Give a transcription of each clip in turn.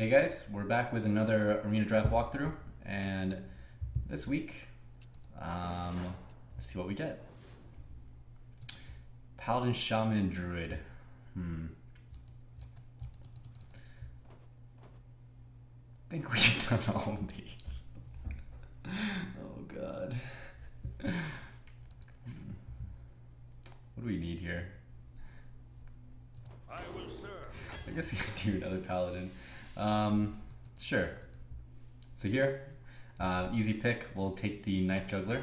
Hey guys, we're back with another arena draft walkthrough, and this week, let's see what we get. Paladin, Shaman, and Druid. I think we've done all of these. Oh god. What do we need here? I will serve. I guess we could do another Paladin. Sure. So here, easy pick, we'll take the Knife Juggler.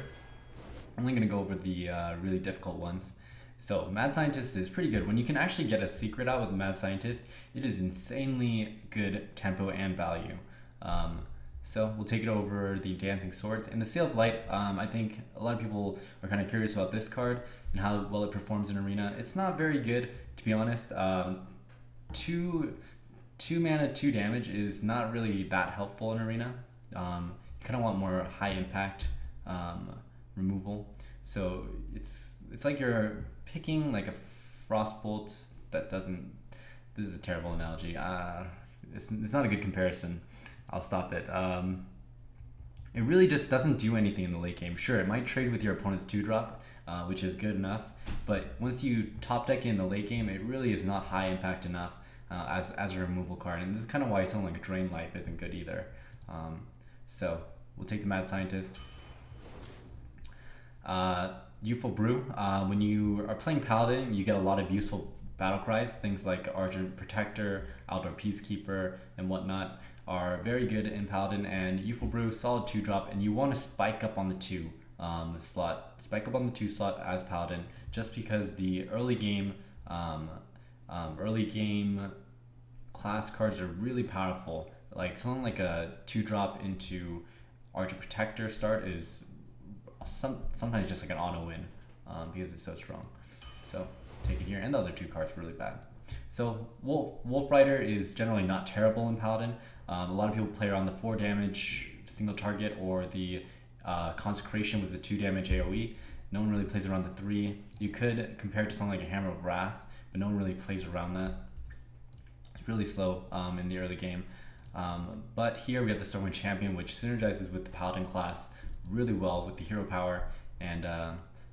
I'm only going to go over the really difficult ones. So Mad Scientist is pretty good. When you can actually get a secret out with Mad Scientist, it is insanely good tempo and value. So we'll take it over the Dancing Swords. In the Seal of Light, I think a lot of people are kind of curious about this card and how well it performs in Arena. It's not very good, to be honest. Two mana, 2 damage is not really that helpful in Arena. You kind of want more high impact removal. So it's like you're picking like a Frostbolt that doesn't. This is a terrible analogy. It's not a good comparison. I'll stop it. It really just doesn't do anything in the late game. Sure, it might trade with your opponent's 2-drop, which is good enough. But once you top deck in the late game, it really is not high impact enough. As a removal card, and this is kind of why something like Drain Life isn't good either. So we'll take the Mad Scientist. Youthful Brew. When you are playing Paladin, you get a lot of useful battle cries. Things like Argent Protector, Outdoor Peacekeeper, and whatnot are very good in Paladin. And Youthful Brew, solid 2-drop, and you want to spike up on the 2 slot. Spike up on the 2 slot as Paladin, just because the early game class cards are really powerful. Like something like a 2-drop into Archer Protector start is sometimes just like an auto win because it's so strong. So take it here, and the other 2 cards are really bad. So Wolf Rider is generally not terrible in Paladin. A lot of people play around the 4 damage single target or the Consecration with the 2 damage AoE. No one really plays around the 3. You could compare it to something like a Hammer of Wrath, but no one really plays around that. It's really slow in the early game. But here we have the Stormwind Champion, which synergizes with the Paladin class really well with the hero power, and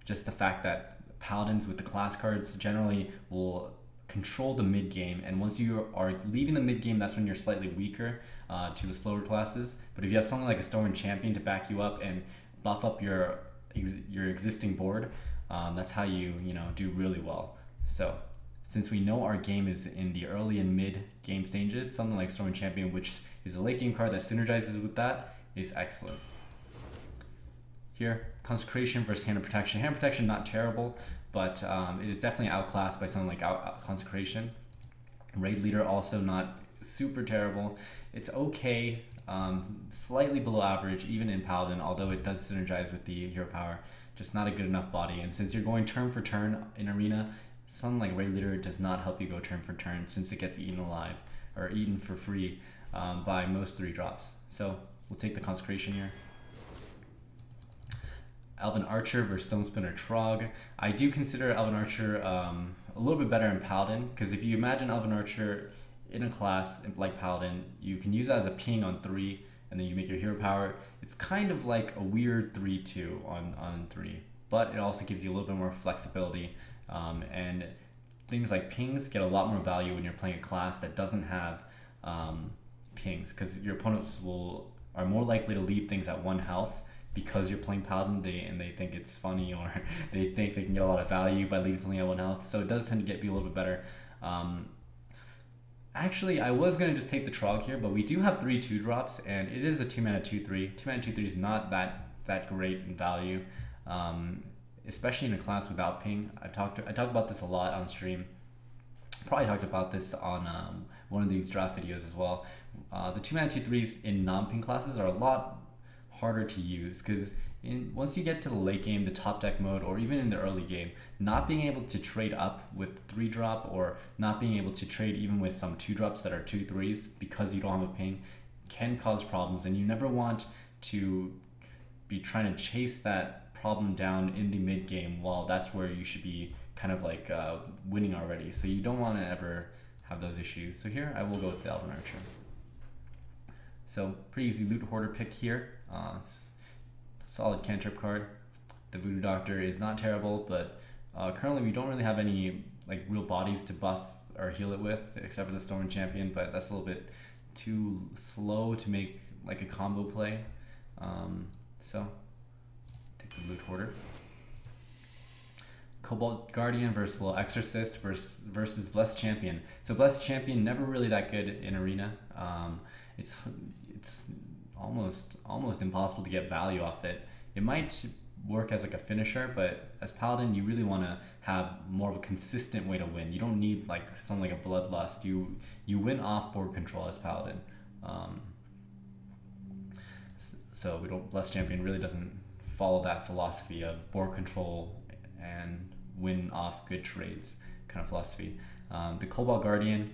just the fact that Paladins with the class cards generally will control the mid game, and once you are leaving the mid game, that's when you're slightly weaker to the slower classes. But if you have something like a Stormwind Champion to back you up and buff up your existing board, that's how you do really well. So since we know our game is in the early and mid game stages, something like Stormwind Champion, which is a late game card that synergizes with that, is excellent. Here, Consecration versus Hand of Protection. Hand of Protection, not terrible, but it is definitely outclassed by something like Consecration. Raid Leader, also not super terrible. It's okay, slightly below average, even in Paladin, although it does synergize with the hero power. Just not a good enough body. And since you're going turn for turn in Arena, something like Raid Leader does not help you go turn for turn, since it gets eaten alive, or eaten for free by most 3-drops. So we'll take the Consecration here. Elven Archer versus Stone Spinner Trog. I do consider Elven Archer a little bit better in Paladin, because if you imagine Elven Archer in a class like Paladin, you can use that as a ping on 3, and then you make your hero power. It's kind of like a weird 3-2 on 3, but it also gives you a little bit more flexibility, and things like pings get a lot more value when you're playing a class that doesn't have pings, because your opponents are more likely to leave things at 1 health because you're playing Paladin, and they think it's funny, or they think they can get a lot of value by leaving something at 1 health. So it does tend to be a little bit better. Actually, I was going to just take the Trog here, but we do have 3 2-drops, and it is a 2-mana 2/3. 2-mana 2/3 is not that great in value, especially in a class without ping. I talked about this a lot on stream. Probably talked about this on one of these draft videos as well. The 2-mana 2/3s in non-ping classes are a lot harder to use, because once you get to the late game, the top deck mode, or even in the early game, not being able to trade up with 3-drop, or not being able to trade even with some 2-drops that are 2/3s because you don't have a ping, can cause problems, and you never want to be trying to chase that problem down in the mid game while that's where you should be kind of like winning already. So you don't want to ever have those issues. So here I will go with the Elven Archer. So pretty easy loot hoarder pick here. It's a solid cantrip card. The Voodoo Doctor is not terrible, but currently we don't really have any like real bodies to buff or heal it with, except for the Storm Champion, but that's a little bit too slow to make like a combo play. So take the loot hoarder. Cobalt Guardian versus Little Exorcist versus Blessed Champion. So Blessed Champion never really that good in Arena. It's almost impossible to get value off it. It might work as like a finisher, but as Paladin you really want to have more of a consistent way to win. You don't need like something like a Bloodlust. You win off board control as Paladin. So Blessed Champion really doesn't follow that philosophy of board control and win off good trades kind of philosophy. The Cobalt Guardian,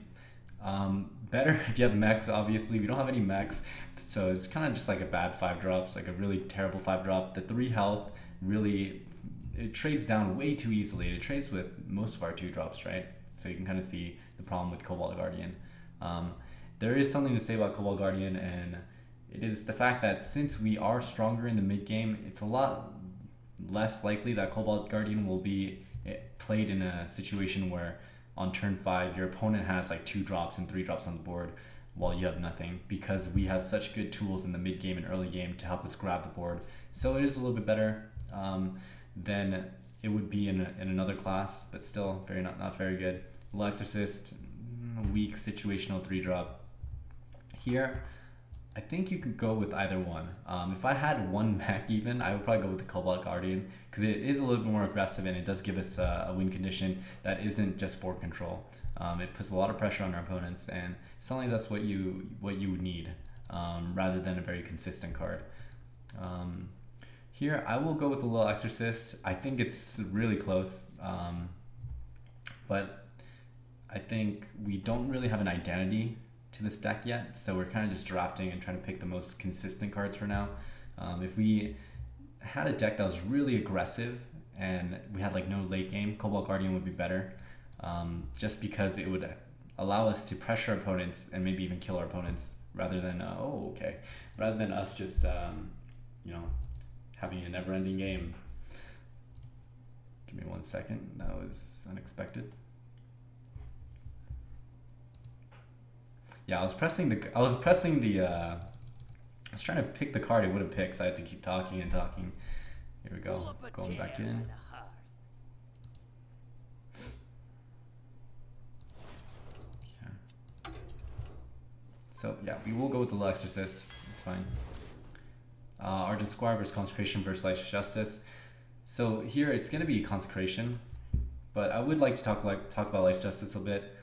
better if you have mechs. Obviously we don't have any mechs, so it's kind of just like a bad 5-drops, like a really terrible 5-drop. The 3 health really, it trades down way too easily. It trades with most of our 2-drops, right? So you can kind of see the problem with Cobalt Guardian. There is something to say about Cobalt Guardian, and it is the fact that since we are stronger in the mid game, it's a lot less likely that Cobalt Guardian will be played in a situation where on turn 5 your opponent has like 2-drops and 3-drops on the board while you have nothing, because we have such good tools in the mid game and early game to help us grab the board. So it is a little bit better than it would be in another class, but still not very good. Little Exorcist, weak situational 3-drop. Here I think you could go with either one. If I had one mech even, I would probably go with the Cobalt Guardian, because it is a little bit more aggressive and it does give us a win condition that isn't just board control. It puts a lot of pressure on our opponents, and something that's what you would need rather than a very consistent card. Here I will go with the Little Exorcist. I think it's really close, but I think we don't really have an identity to this deck yet, so we're kind of just drafting and trying to pick the most consistent cards for now. If we had a deck that was really aggressive and we had like no late game, Cobalt Guardian would be better, just because it would allow us to pressure opponents and maybe even kill our opponents rather than rather than us just you know, having a never-ending game. Give me 1 second, that was unexpected. Yeah, I was trying to pick the card it wouldn't pick, so I had to keep talking and talking. Here we go, going back in. Okay. So yeah, we will go with the Little Exorcist, it's fine. Argent Squire versus Consecration versus Light Justice. So here it's gonna be Consecration, but I would like to talk about Light Justice a bit.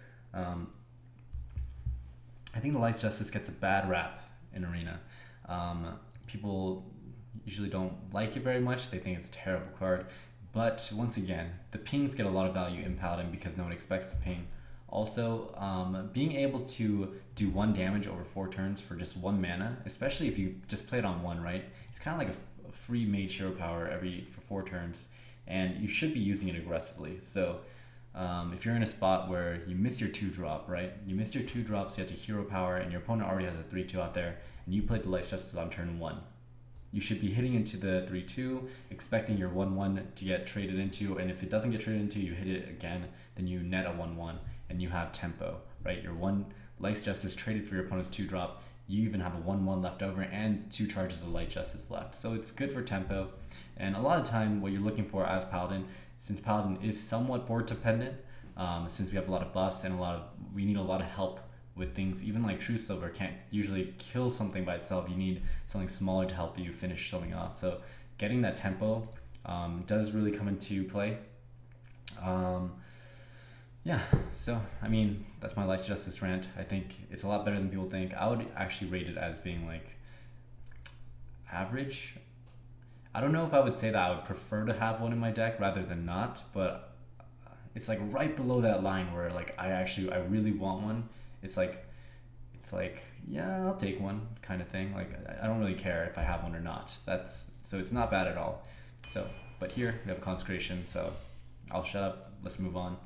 I think the Light Justice gets a bad rap in Arena. People usually don't like it very much. They think it's a terrible card. But once again, the pings get a lot of value in Paladin because no one expects to ping. Also, being able to do 1 damage over 4 turns for just 1 mana, especially if you just play it on 1, right? It's kind of like a free mage hero power for 4 turns, and you should be using it aggressively. So if you're in a spot where you miss your 2-drop, right? You missed your 2-drops, you have to hero power, and your opponent already has a 3-2 out there, and you played the Light Justice on turn 1. You should be hitting into the 3-2, expecting your 1-1 to get traded into, and if it doesn't get traded into, you hit it again, then you net a 1-1, and you have tempo, right? Your 1 Light Justice traded for your opponent's 2-drop, you even have a 1-1 left over and 2 charges of Light Justice left. So it's good for tempo, and a lot of time what you're looking for as Paladin, since Paladin is somewhat board dependent, since we have a lot of buffs and we need a lot of help with things, even like True Silver can't usually kill something by itself. You need something smaller to help you finish something off. So getting that tempo does really come into play. Yeah, so I mean, that's my Light Justice rant. I think it's a lot better than people think. I would actually rate it as being like average. I don't know if I would say that I would prefer to have one in my deck rather than not, but it's like right below that line where like I really want one. It's like yeah, I'll take one kind of thing. Like I don't really care if I have one or not. So it's not bad at all. So but here we have Consecration, so I'll shut up, let's move on.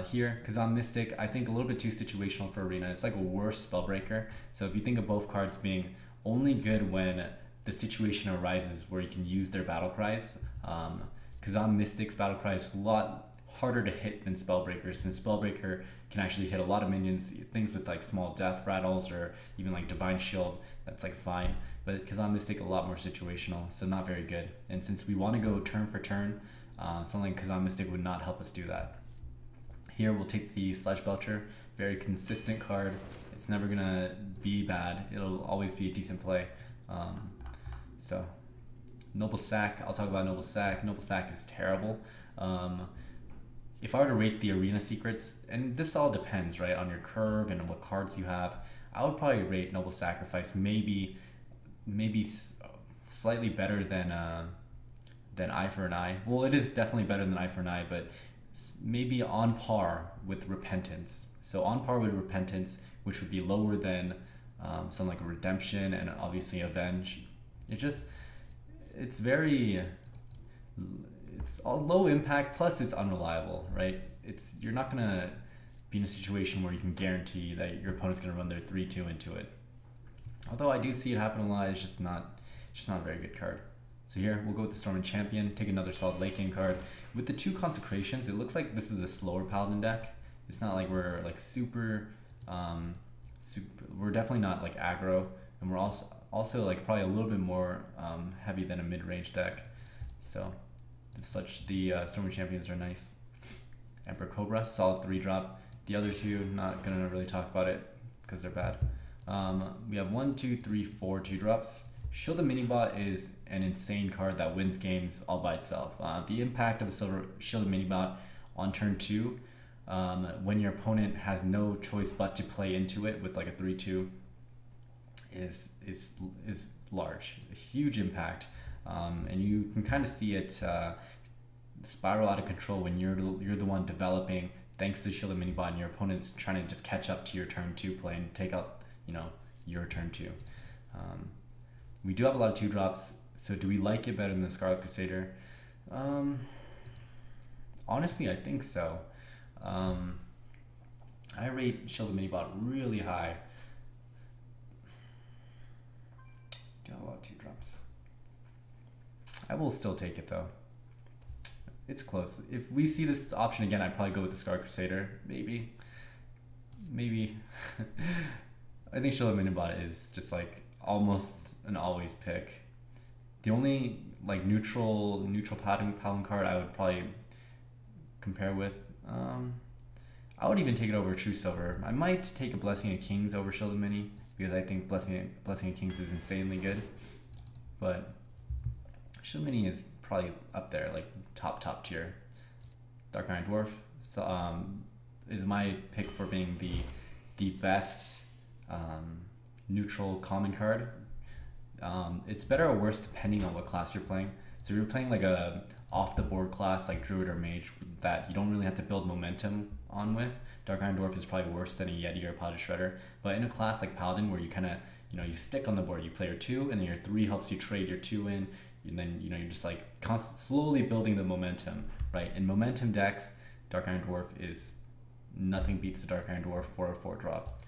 Here, because I'm Mystic, I think a little bit too situational for Arena. It's like a worse Spellbreaker. So if you think of both cards being only good when the situation arises where you can use their battle cries, because I'm Mystic's battle cry is a lot harder to hit than Spellbreaker, since Spellbreaker can actually hit a lot of minions, things with like small death rattles or even like Divine Shield, that's like fine. But Kazan Mystic a lot more situational, so not very good. And since we want to go turn for turn, something like Kazan Mystic would not help us do that. Here we'll take the Sledge Belcher, very consistent card. It's never gonna be bad. It'll always be a decent play. So Noble Sack, I'll talk about Noble Sack. Noble Sack is terrible. If I were to rate the arena secrets, and this all depends, right, on your curve and what cards you have, I would probably rate Noble Sacrifice maybe slightly better than Eye for an Eye. Well, it is definitely better than Eye for an Eye, but maybe on par with Repentance. So on par with Repentance, which would be lower than something like a Redemption and obviously Avenge. It's all low impact, plus it's unreliable, right? You're not gonna be in a situation where you can guarantee that your opponent's gonna run their 3-2 into it. Although I do see it happen a lot, it's just not a very good card. So here we'll go with the Storm and Champion, take another solid late game card. With the 2 Consecrations, it looks like this is a slower Paladin deck. It's not like we're like super we're definitely not like aggro, and we're also like probably a little bit more heavy than a mid-range deck. So the Storm and Champions are nice. Emperor Cobra, solid 3-drop. The other 2, not gonna really talk about it because they're bad. We have 1, 2, 3, 4 2-drops. Shield of Minibot is an insane card that wins games all by itself. The impact of a Shield of Minibot on turn 2, when your opponent has no choice but to play into it with like a 3-2, is large, a huge impact. And you can kind of see it spiral out of control when you're the one developing thanks to Shield of Minibot, and your opponent's trying to just catch up to your turn 2 play and take out your turn 2. We do have a lot of 2-drops, so do we like it better than the Scarlet Crusader? Honestly, I think so. I rate Shield of Minibot really high. Do have a lot of 2-drops. I will still take it though. It's close. If we see this option again, I'd probably go with the Scarlet Crusader. Maybe. I think Shield of Minibot is just like almost an always pick. The only like neutral Paladin card I would probably compare with, I would even take it over True Silver. I might take a Blessing of Kings over Shield of Mini because I think Blessing of Kings is insanely good, but Shield of Mini is probably up there, like top tier. Dark Iron Dwarf is my pick for being the best neutral common card. It's better or worse depending on what class you're playing. So if you're playing like a off the board class like Druid or Mage that you don't really have to build momentum on with, Dark Iron Dwarf is probably worse than a Yeti or a Paladin Shredder. But in a class like Paladin where you kind of you stick on the board, you play your 2 and then your 3 helps you trade your 2 in, and then you're just like slowly building the momentum, right? In momentum decks, Dark Iron Dwarf is nothing beats the Dark Iron Dwarf for a 4-drop.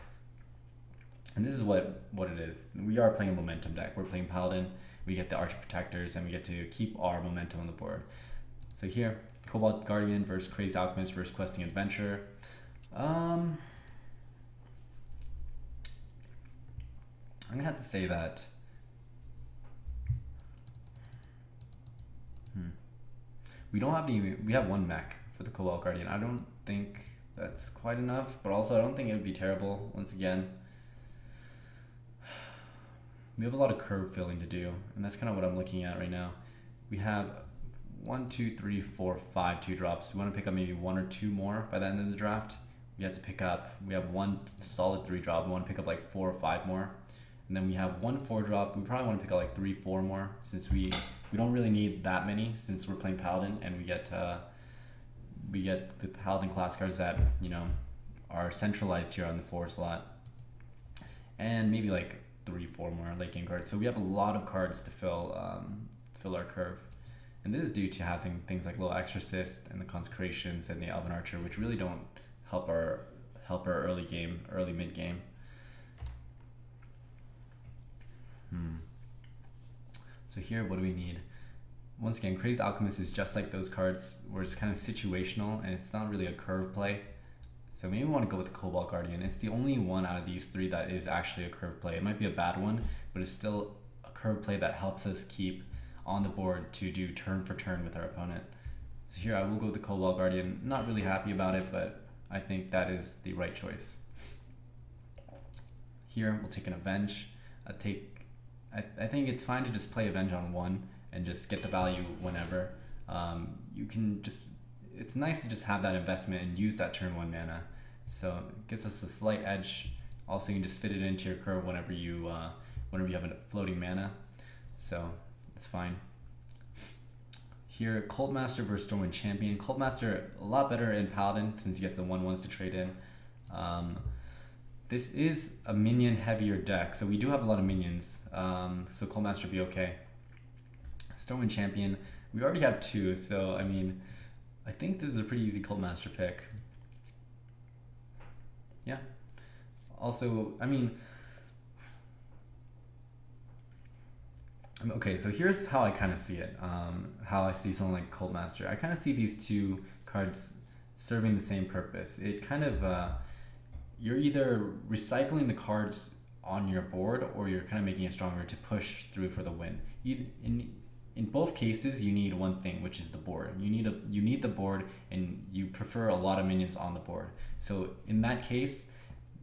And this is what it is. We are playing a momentum deck. We're playing Paladin. We get the Arch Protectors, and we get to keep our momentum on the board. So here, Cobalt Guardian versus Crazed Alchemist versus Questing Adventure. I'm gonna have to say that we don't have any. We have 1 mech for the Cobalt Guardian. I don't think that's quite enough, but also I don't think it would be terrible. Once again, we have a lot of curve filling to do, and that's kind of what I'm looking at right now. We have 1, 2, 3, 4, 5 2-drops. We want to pick up maybe 1 or 2 more by the end of the draft. We have to pick up. We have 1 solid 3-drop. We want to pick up like 4 or 5 more, and then we have 1 4-drop. We probably want to pick up like 3, 4 more, since we don't really need that many since we're playing Paladin, and we get the Paladin class cards that are centralized here on the 4 slot, and maybe like 3, 4 more late game cards. So we have a lot of cards to fill our curve. And this is due to having things like Little Exorcist and the Consecrations and the Elven Archer, which really don't help our early mid game. So here, what do we need? Once again, Crazed Alchemist is just like those cards where it's kind of situational and it's not really a curve play. So maybe we want to go with the Cobalt Guardian. It's the only one out of these three that is actually a curve play. It might be a bad one, but it's still a curve play that helps us keep on the board to do turn for turn with our opponent. So here I will go with the Cobalt Guardian. Not really happy about it, but I think that is the right choice. Here we'll take an Avenge. I think it's fine to just play Avenge on 1 and just get the value whenever. You can just, it's nice to just have that investment and use that turn 1 mana. So it gives us a slight edge. Also, you can just fit it into your curve whenever you have a floating mana. So it's fine. Here, Cult Master versus Stormwind Champion. Cult Master a lot better in Paladin since you get the 1/1s to trade in. This is a minion heavier deck, so we do have a lot of minions. So Cult Master will be okay. Stormwind Champion, we already have 2, so I mean, I think this is a pretty easy Cult Master pick. Yeah. Also, I mean, okay, so here's how I kind of see it. How I see something like Cult Master. I kind of see these 2 cards serving the same purpose. It kind of, you're either recycling the cards on your board or you're kind of making it stronger to push through for the win. In both cases, you need one thing, which is the board. You need the board, and you prefer a lot of minions on the board. So in that case,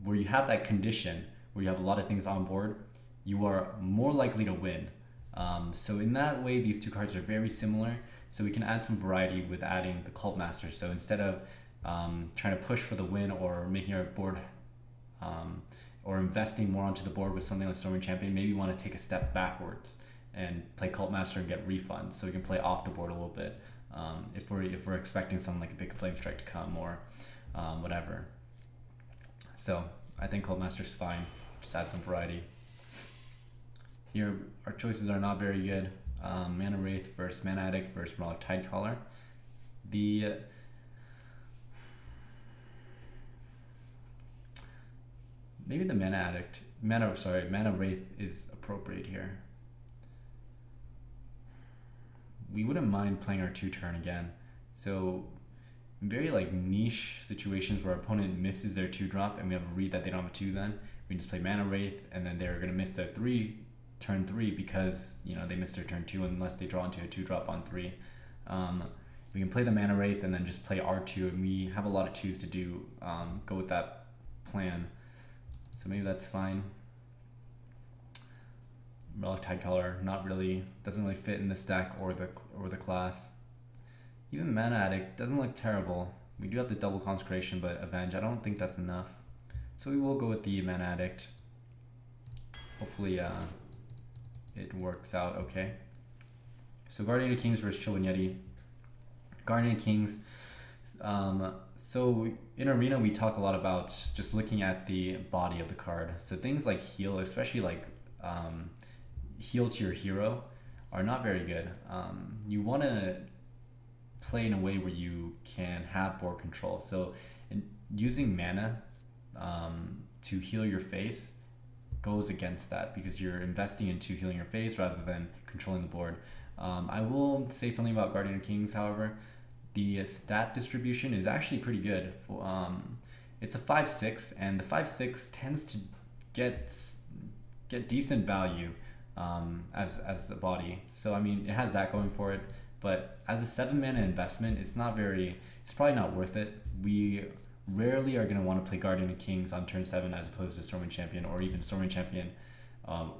where you have that condition, where you have a lot of things on board, you are more likely to win. So in that way, these 2 cards are very similar. So we can add some variety with adding the Cult Master. So instead of trying to push for the win or making our board or investing more onto the board with something like Stormwind Champion, maybe we want to take a step backwards and play Cult Master and get refunds, so we can play off the board a little bit if we're expecting something like a big Flame Strike to come or whatever. So I think Cult Master's fine. Just add some variety. Here our choices are not very good. Mana Wraith versus Mana Addict versus Murloc Tidecaller. Maybe the Mana Wraith is appropriate here. We wouldn't mind playing our 2-turn again. So in very like niche situations where our opponent misses their 2-drop and we have a read that they don't have a 2, then we can just play Mana Wraith, and then they're gonna miss their turn 3 because they missed their turn 2 unless they draw into a 2-drop on 3. We can play the Mana Wraith and then just play R2, and we have a lot of 2s to do. Go with that plan. So maybe that's fine. Murloc Tidecaller doesn't really fit in this deck or the class. Even Mana Addict doesn't look terrible. We do have the double Consecration, but Avenge, I don't think that's enough. So we will go with the Mana Addict. Hopefully it works out okay. So Guardian of Kings versus Chillwind Yeti. Guardian of Kings. So in Arena we talk a lot about just looking at the body of the card. So things like heal, especially like heal to your hero, are not very good. You want to play in a way where you can have board control. So using mana to heal your face goes against that because you're investing into healing your face rather than controlling the board. I will say something about Guardian of Kings, however. The stat distribution is actually pretty good. It's a 5/6, and the 5/6 tends to get decent value as a body. So I mean, it has that going for it. But as a 7-mana investment, it's probably not worth it. We rarely are going to want to play Guardian of Kings on turn 7 as opposed to Stormwind Champion, or even Stormwind Champion,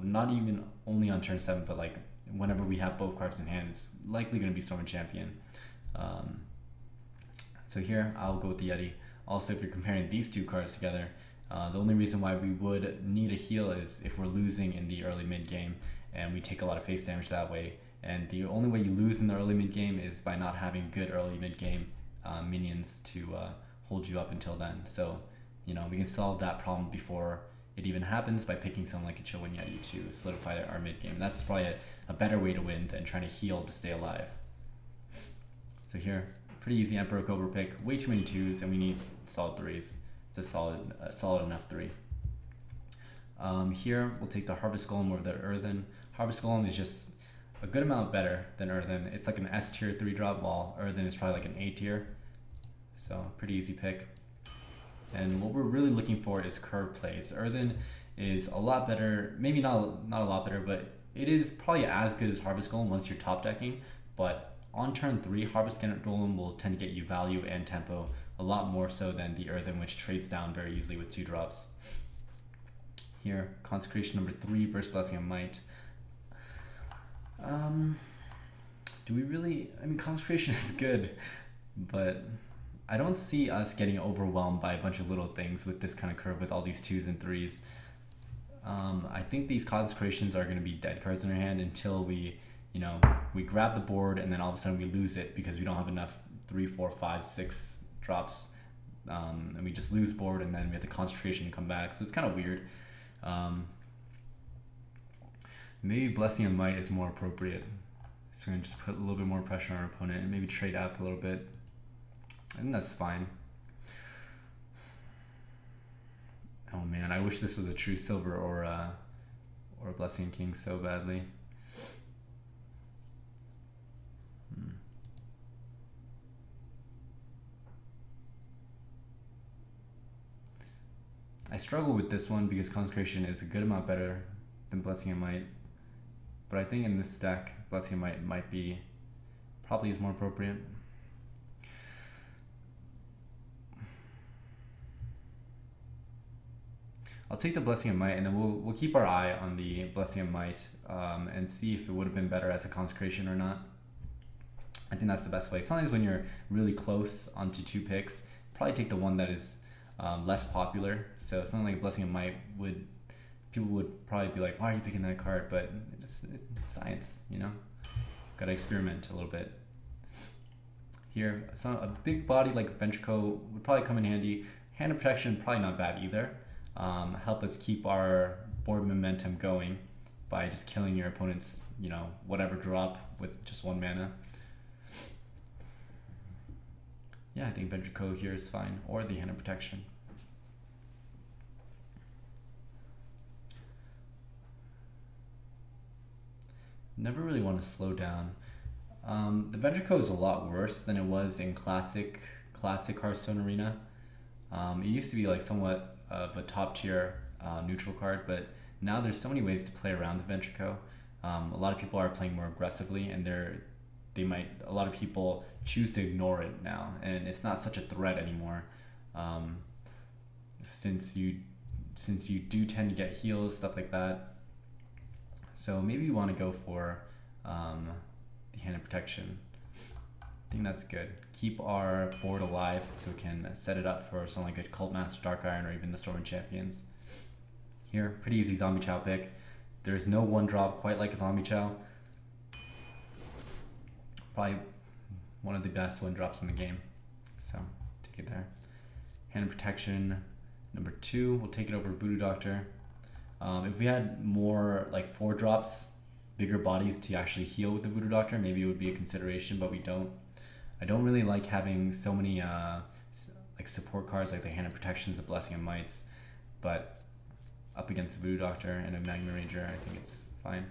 not even only on turn 7, but like whenever we have both cards in hand, it's likely going to be Stormwind Champion. So here, I'll go with the Yeti. Also, if you're comparing these 2 cards together, the only reason why we would need a heal is if we're losing in the early mid game, and we take a lot of face damage that way. And the only way you lose in the early mid game is by not having good early mid game minions to hold you up until then. So, we can solve that problem before it even happens by picking something like a Chillwind Yeti to solidify our mid game. That's probably a better way to win than trying to heal to stay alive. So here, pretty easy Emperor Cobra pick. Way too many 2s, and we need solid 3s. It's a solid enough 3. Here, we'll take the Harvest Golem over the Earthen. Harvest Golem is just a good amount better than Earthen. It's like an S tier 3-drop, while Earthen is probably like an A tier. So pretty easy pick. And what we're really looking for is curve plays. Earthen is a lot better, maybe not a lot better, but it is probably as good as Harvest Golem once you're top decking. But on turn 3, Harvest Golem will tend to get you value and tempo a lot more so than the Earthen, which trades down very easily with 2 drops. Here, Consecration number 3 versus Blessing of Might. Do we really, I mean, Consecration is good, but I don't see us getting overwhelmed by a bunch of little things with this kind of curve with all these 2s and 3s. I think these Consecrations are going to be dead cards in our hand until we grab the board and then all of a sudden we lose it because we don't have enough 3, 4, 5, 6 drops, and we just lose board and then we have the Concentration to come back. So it's kind of weird. Maybe Blessing of Might is more appropriate. So we're going to just put a little bit more pressure on our opponent and maybe trade up a little bit. I think that's fine. Oh man, I wish this was a true silver or a Blessing King so badly. I struggle with this one because Consecration is a good amount better than Blessing of Might. But I think in this stack, Blessing of Might probably is more appropriate. I'll take the Blessing of Might, and then we'll keep our eye on the Blessing of Might and see if it would have been better as a Consecration or not. I think that's the best way. Sometimes when you're really close onto 2 picks, probably take the one that is less popular. So something like a Blessing of Might people would probably be like, why are you picking that card? But it's science, you know? Gotta experiment a little bit. Here, a big body like Ventrico would probably come in handy. Hand of Protection, probably not bad either. Help us keep our board momentum going by just killing your opponent's, whatever drop with just 1 mana. Yeah, I think Ventrico here is fine, or the Hand of Protection. Never really want to slow down. The Ventrico is a lot worse than it was in classic Hearthstone Arena. It used to be like somewhat of a top tier neutral card, but now there's so many ways to play around the Ventrico. A lot of people are playing more aggressively, and a lot of people choose to ignore it now, and it's not such a threat anymore. Since you do tend to get heals, stuff like that. So maybe you want to go for the Hand of Protection. I think that's good. Keep our board alive so we can set it up for something like a Cult Master, Dark Iron, or even the Storm Champions. Here, pretty easy Zombie Chow pick. There's no 1-drop quite like a Zombie Chow. Probably one of the best 1-drops in the game. So, take it there. Hand of Protection number 2, we'll take it over Voodoo Doctor. If we had more like 4-drops, bigger bodies to actually heal with the Voodoo Doctor, maybe it would be a consideration, but we don't. I don't really like having so many like support cards like the Hand of Protections, the Blessing of Mights, but up against the Voodoo Doctor and a Magma Ranger, I think it's fine.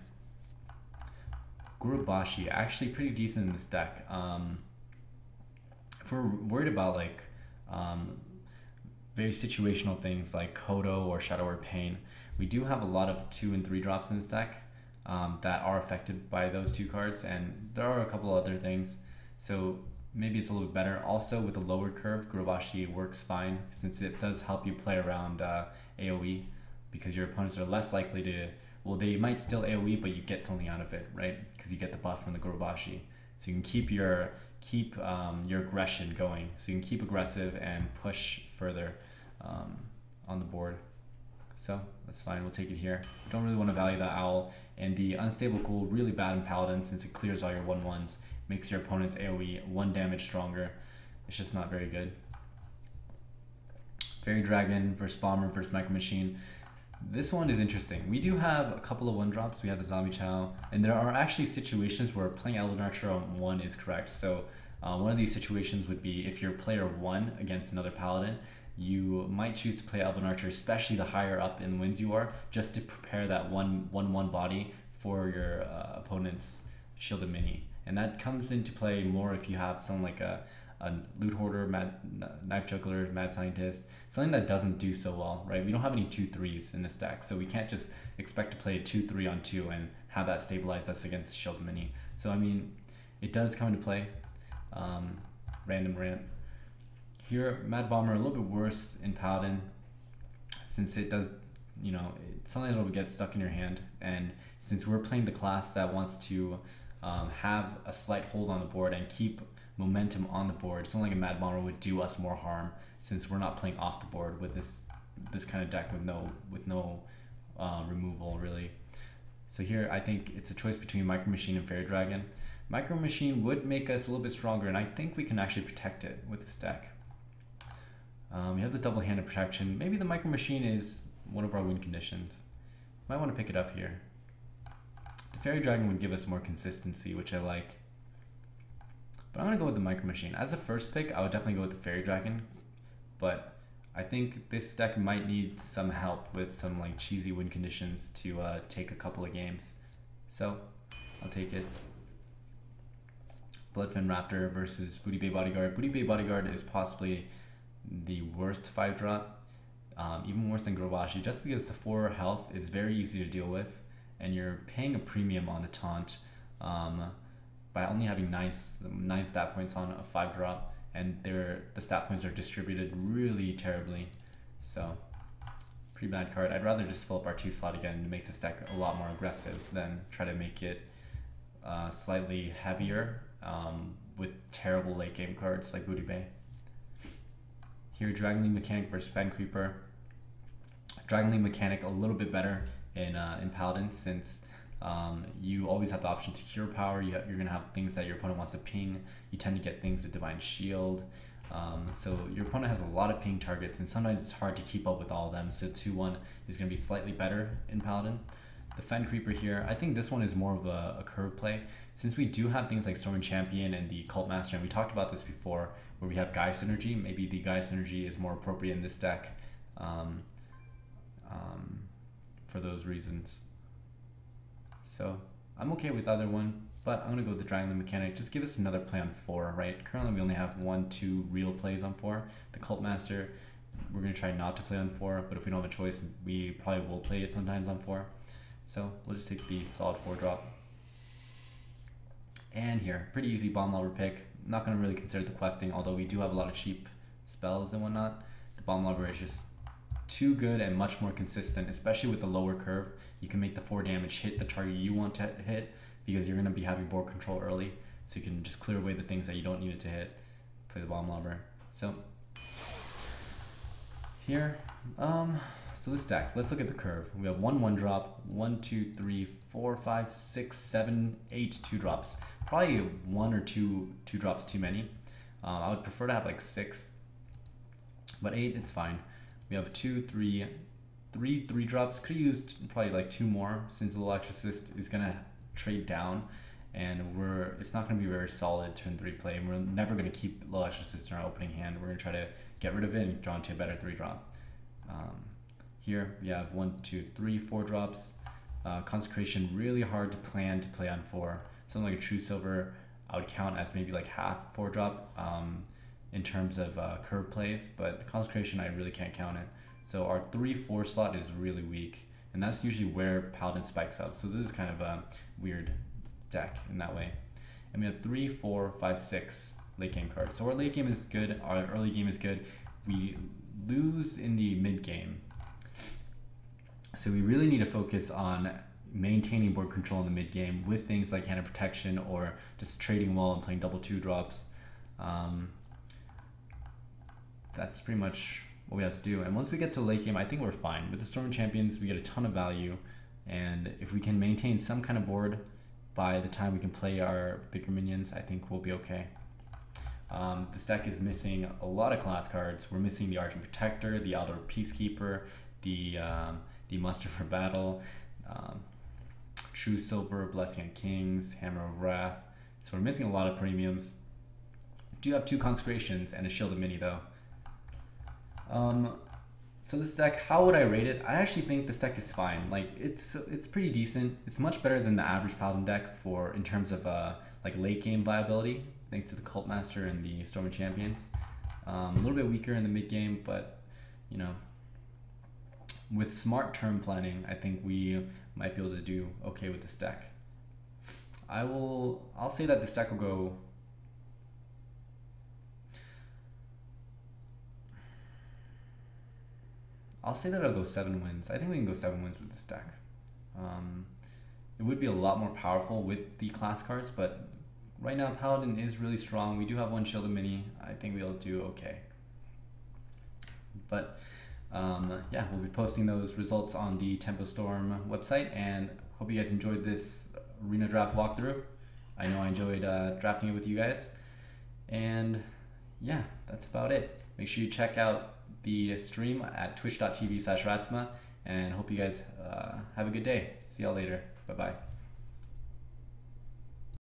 Gurubashi, actually pretty decent in this deck. If we're worried about like very situational things like Kodo or Shadow Word Pain, we do have a lot of 2 and 3 drops in this deck that are affected by those 2 cards, and there are a couple other things, so maybe it's a little bit better. Also, with a lower curve, Gurubashi works fine since it does help you play around AoE, because your opponents are less likely to, well, they might still AoE, but you get something out of it, right? Because you get the buff from the Gurubashi. So you can keep your aggression going. So you can keep aggressive and push further on the board. So that's fine, we'll take it here. Don't really want to value that Owl. And the Unstable Ghoul, really bad in Paladin since it clears all your 1/1s, makes your opponent's AoE 1 damage stronger. It's just not very good. Fairy Dragon versus Bomber versus Micro Machine. This one is interesting. We do have a couple of 1-drops. We have the Zombie Chow, and there are actually situations where playing Eldritch Archer on 1 is correct. So One of these situations would be if you're player 1 against another paladin, you might choose to play Elven Archer, especially the higher up in wins you are, just to prepare that 1/1 body for your opponent's shielded mini. And that comes into play more if you have someone like a loot hoarder, knife juggler, mad scientist, something that doesn't do so well, right? We don't have any 2/3s in this deck, so we can't just expect to play 2/3 on 2 and have that stabilize us against shielded mini. So I mean, it does come into play. Random rant. Here, Mad Bomber a little bit worse in Paladin, since it does, you know, sometimes it'll get stuck in your hand, and since we're playing the class that wants to have a slight hold on the board and keep momentum on the board, something like a Mad Bomber would do us more harm, since we're not playing off the board with this kind of deck with no removal really. So here I think it's a choice between Micro Machine and Fairy Dragon. Micro Machine would make us a little bit stronger, and I think we can actually protect it with this deck. We have the double-handed protection. Maybe the Micro Machine is one of our win conditions. Might want to pick it up here. The Fairy Dragon would give us more consistency, which I like. But I'm going to go with the Micro Machine. As a first pick, I would definitely go with the Fairy Dragon. But I think this deck might need some help with some like cheesy win conditions to take a couple of games. So I'll take it. Bloodfin Raptor versus Booty Bay Bodyguard. Booty Bay Bodyguard is possibly the worst 5-drop, even worse than Grobashi, just because the 4 health is very easy to deal with, and you're paying a premium on the taunt by only having 9 stat points on a 5-drop, and the stat points are distributed really terribly. So pretty bad card. I'd rather just fill up our 2 slot again to make this deck a lot more aggressive than try to make it slightly heavier with terrible late game cards like Booty Bay. Here, Dragonling Mechanic versus Fen Creeper. Dragonling Mechanic a little bit better in Paladin, since you always have the option to hero power. You're going to have things that your opponent wants to ping. You tend to get things with Divine Shield. So your opponent has a lot of ping targets, and sometimes it's hard to keep up with all of them. So 2/1 is going to be slightly better in Paladin. The Fen Creeper here, I think this one is more of a curve play, since we do have things like Storm Champion and the Cult Master, and we talked about this before, where we have Guy Synergy. Maybe the Guy Synergy is more appropriate in this deck for those reasons. So I'm okay with either one, but I'm going to go with the Dragonling Mechanic. Just give us another play on 4, right? Currently we only have 1-2 real plays on 4. The Cult Master, we're going to try not to play on 4, but if we don't have a choice, we probably will play it sometimes on 4. So we'll just take the solid 4-drop. And here, pretty easy Bomb Lobber pick. I'm not going to really consider the questing, although we do have a lot of cheap spells and whatnot. The Bomb Lobber is just too good and much more consistent, especially with the lower curve. You can make the 4 damage hit the target you want to hit, because you're going to be having board control early, so you can just clear away the things that you don't need it to hit. Play the Bomb Lobber. So here, so this deck, let's look at the curve. We have 1 1-drop, 1 2 3 4 5 6 7 8 2-drops. Probably 1 or 2 2-drops too many. I would prefer to have like 6, but 8 it's fine. We have 2 3 3-drops. Could have used probably like 2 more, since the Little Exorcist is gonna trade down, and it's not gonna be very solid turn 3 play, and we're never gonna keep Little Exorcist in our opening hand. We're gonna try to get rid of it and draw into a better 3-drop. Here we have 1 2 3 4-drops. Consecration, really hard to plan to play on 4. Something like a True Silver I would count as maybe like half 4-drop in terms of curve plays, but Consecration I really can't count it. So our 3-4 slot is really weak, and that's usually where Paladin spikes out. So this is kind of a weird deck in that way. And we have 3 4 5 6 late game cards. So our late game is good, our early game is good. We lose in the mid game. So we really need to focus on maintaining board control in the mid game with things like Hand of Protection, or just trading well and playing double 2-drops. That's pretty much what we have to do. And once we get to late game, I think we're fine. With the Storm Champions, we get a ton of value, and if we can maintain some kind of board by the time we can play our bigger minions, I think we'll be okay. This deck is missing a lot of class cards. We're missing the Argent Protector, the Outdoor Peacekeeper, the Muster for Battle, True Silver, Blessing on Kings, Hammer of Wrath. So we're missing a lot of premiums. Do have 2 Consecrations and a Shielded Mini though. So this deck, how would I rate it? I actually think this deck is fine. Like it's pretty decent. It's much better than the average Paladin deck in terms of like late game viability, thanks to the Cult Master and the Storm Champions. A little bit weaker in the mid game, but you know, with smart turn planning, I think we might be able to do okay with this deck. I'll say that this deck will go. I'll say that I'll go 7 wins. I think we can go 7 wins with this deck. It would be a lot more powerful with the class cards, but right now Paladin is really strong. We do have 1 Shielded Mini. I think we'll do okay. But yeah, we'll be posting those results on the Tempo Storm website, and hope you guys enjoyed this arena draft walkthrough. I know I enjoyed drafting it with you guys, and yeah, that's about it. Make sure you check out the stream at twitch.tv/ratsma, and hope you guys have a good day. See y'all later. Bye bye.